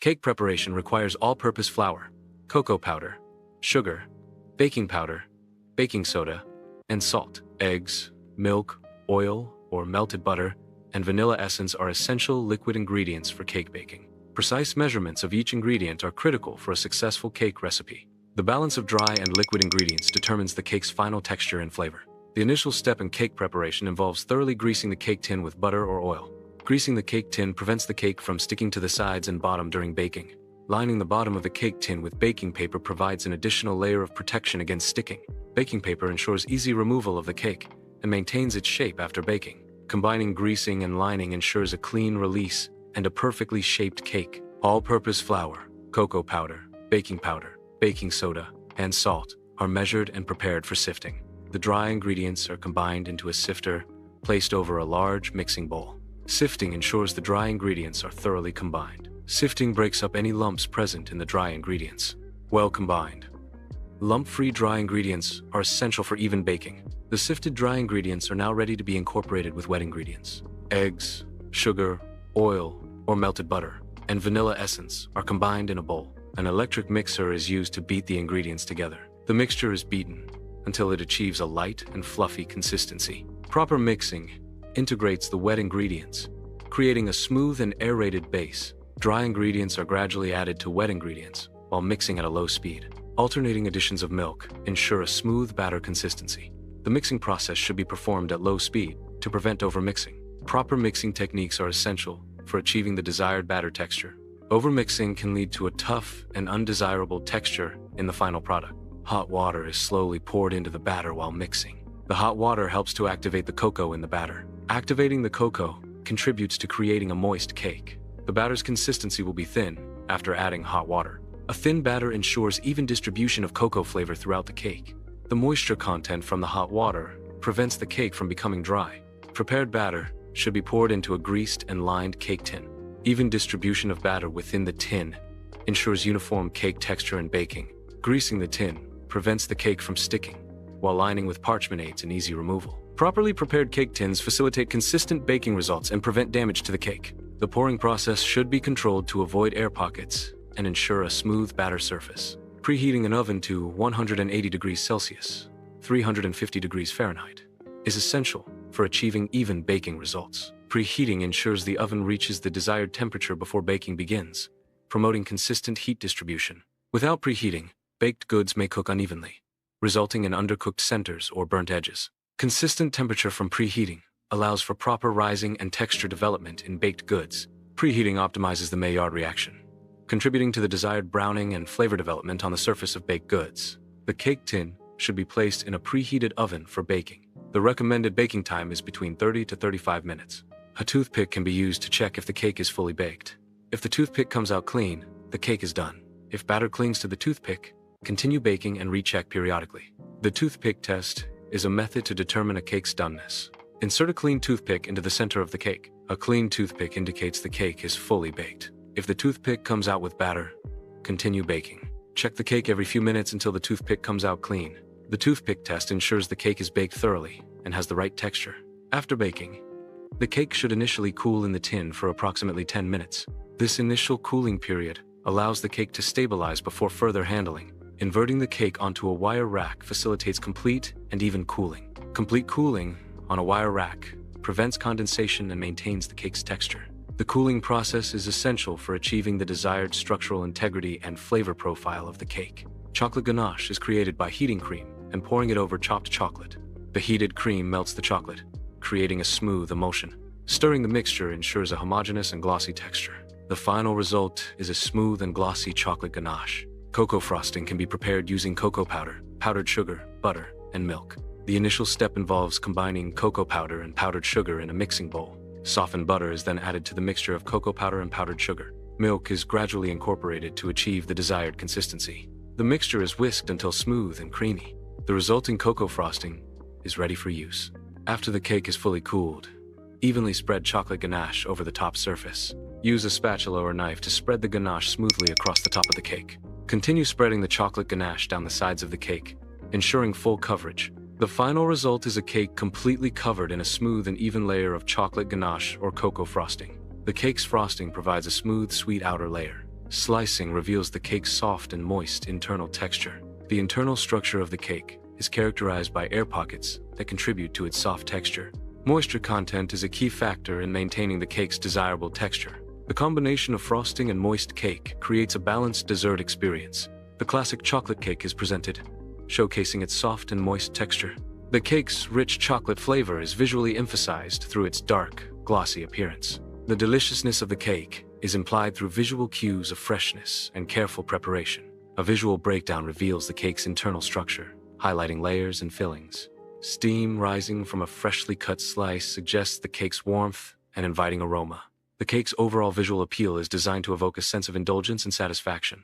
Cake preparation requires all-purpose flour, cocoa powder, sugar, baking powder, baking soda, and salt. Eggs, milk, oil, or melted butter, and vanilla essence are essential liquid ingredients for cake baking. Precise measurements of each ingredient are critical for a successful cake recipe. The balance of dry and liquid ingredients determines the cake's final texture and flavor. The initial step in cake preparation involves thoroughly greasing the cake tin with butter or oil. Greasing the cake tin prevents the cake from sticking to the sides and bottom during baking. Lining the bottom of the cake tin with baking paper provides an additional layer of protection against sticking. Baking paper ensures easy removal of the cake and maintains its shape after baking. Combining greasing and lining ensures a clean release and a perfectly shaped cake. All-purpose flour, cocoa powder, baking soda, and salt are measured and prepared for sifting. The dry ingredients are combined into a sifter, placed over a large mixing bowl. Sifting ensures the dry ingredients are thoroughly combined. Sifting breaks up any lumps present in the dry ingredients. Well combined. Lump-free dry ingredients are essential for even baking. The sifted dry ingredients are now ready to be incorporated with wet ingredients. Eggs, sugar, oil, or melted butter, and vanilla essence are combined in a bowl. An electric mixer is used to beat the ingredients together. The mixture is beaten until it achieves a light and fluffy consistency. Proper mixing integrates the wet ingredients, creating a smooth and aerated base. Dry ingredients are gradually added to wet ingredients while mixing at a low speed. Alternating additions of milk ensure a smooth batter consistency. The mixing process should be performed at low speed to prevent overmixing. Proper mixing techniques are essential for achieving the desired batter texture. Overmixing can lead to a tough and undesirable texture in the final product. Hot water is slowly poured into the batter while mixing. The hot water helps to activate the cocoa in the batter. Activating the cocoa contributes to creating a moist cake. The batter's consistency will be thin after adding hot water. A thin batter ensures even distribution of cocoa flavor throughout the cake. The moisture content from the hot water prevents the cake from becoming dry. Prepared batter should be poured into a greased and lined cake tin. Even distribution of batter within the tin ensures uniform cake texture in baking. Greasing the tin prevents the cake from sticking, while lining with parchment aids an easy removal. Properly prepared cake tins facilitate consistent baking results and prevent damage to the cake. The pouring process should be controlled to avoid air pockets and ensure a smooth batter surface. Preheating an oven to 180 degrees Celsius, 350 degrees Fahrenheit, is essential for achieving even baking results. Preheating ensures the oven reaches the desired temperature before baking begins, promoting consistent heat distribution. Without preheating, baked goods may cook unevenly, resulting in undercooked centers or burnt edges. Consistent temperature from preheating allows for proper rising and texture development in baked goods. Preheating optimizes the Maillard reaction, contributing to the desired browning and flavor development on the surface of baked goods. The cake tin should be placed in a preheated oven for baking. The recommended baking time is between 30 to 35 minutes. A toothpick can be used to check if the cake is fully baked. If the toothpick comes out clean, the cake is done. If batter clings to the toothpick, continue baking and recheck periodically. The toothpick test is a method to determine a cake's doneness. Insert a clean toothpick into the center of the cake. A clean toothpick indicates the cake is fully baked. If the toothpick comes out with batter, continue baking. Check the cake every few minutes until the toothpick comes out clean. The toothpick test ensures the cake is baked thoroughly and has the right texture. After baking, the cake should initially cool in the tin for approximately 10 minutes. This initial cooling period allows the cake to stabilize before further handling. Inverting the cake onto a wire rack facilitates complete and even cooling. Complete cooling on a wire rack prevents condensation and maintains the cake's texture. The cooling process is essential for achieving the desired structural integrity and flavor profile of the cake. Chocolate ganache is created by heating cream and pouring it over chopped chocolate. The heated cream melts the chocolate, creating a smooth emulsion. Stirring the mixture ensures a homogeneous and glossy texture. The final result is a smooth and glossy chocolate ganache. Cocoa frosting can be prepared using cocoa powder, powdered sugar, butter, and milk. The initial step involves combining cocoa powder and powdered sugar in a mixing bowl. Softened butter is then added to the mixture of cocoa powder and powdered sugar. Milk is gradually incorporated to achieve the desired consistency. The mixture is whisked until smooth and creamy. The resulting cocoa frosting is ready for use. After the cake is fully cooled, evenly spread chocolate ganache over the top surface. Use a spatula or knife to spread the ganache smoothly across the top of the cake. Continue spreading the chocolate ganache down the sides of the cake, ensuring full coverage. The final result is a cake completely covered in a smooth and even layer of chocolate ganache or cocoa frosting. The cake's frosting provides a smooth, sweet outer layer, Slicing reveals the cake's soft and moist internal texture. The internal structure of the cake is characterized by air pockets that contribute to its soft texture. Moisture content is a key factor in maintaining the cake's desirable texture. The combination of frosting and moist cake creates a balanced dessert experience. The classic chocolate cake is presented, showcasing its soft and moist texture. The cake's rich chocolate flavor is visually emphasized through its dark, glossy appearance. The deliciousness of the cake is implied through visual cues of freshness and careful preparation. A visual breakdown reveals the cake's internal structure, highlighting layers and fillings. Steam rising from a freshly cut slice suggests the cake's warmth and inviting aroma. The cake's overall visual appeal is designed to evoke a sense of indulgence and satisfaction.